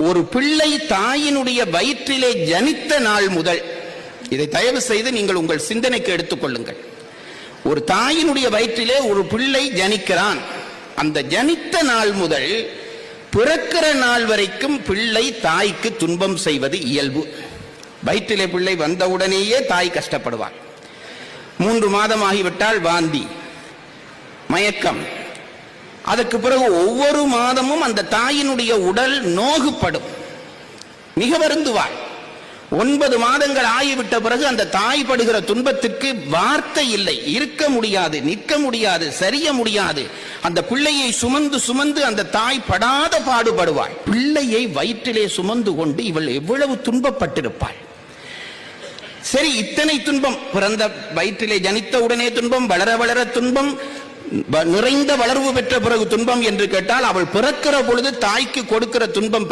ஒரு பிள்ளை தாயினுடைய வயிற்றிலே ஜனித்த நாள் முதல், இதை தயவு செய்து நீங்கள் உங்கள் சிந்தனைக்கு எடுத்துக்கொள்ளுங்கள். ஒரு தாயினுடைய வயிற்றிலே ஒரு பிள்ளை ஜனிக்கிறான். அந்த ஜனித்த நாள் முதல் பிறக்கிற நாள் வரைக்கும் பிள்ளை தாய்க்கு துன்பம் செய்வது இயல்பு. வயிற்றிலே பிள்ளை வந்தவுடனேயே தாய் கஷ்டப்படுவாள். 3 மாதம் ஆகிவிட்டால் வாந்தி, மயக்கம். அதற்கு பிறகு ஒவ்வொரு மாதமும் அந்த தாயினுடைய உடல் நோகுப்படும், மிக வருந்துவாள். 9 மாதங்கள் ஆகிவிட்ட பிறகு அந்த தாய் படுகிற துன்பத்திற்கு வார்த்தை இல்லை. இருக்க முடியாது, நிற்க முடியாது, சரிய முடியாது. அந்த பிள்ளையை சுமந்து சுமந்து அந்த தாய் படாத பாடுபடுவாள். பிள்ளையை வயிற்றிலே சுமந்து கொண்டு இவள் எவ்வளவு துன்பப்பட்டிருப்பாள். சரி, இத்தனை துன்பம், பிறந்த வயிற்றிலே ஜனித்த உடனே துன்பம், வளர வளர துன்பம், நிறைந்த வளர்வு பெற்ற பிறகு துன்பம் என்று கேட்டால், அவள் பிறக்கிற பொழுது தாய்க்கு கொடுக்கிற துன்பம்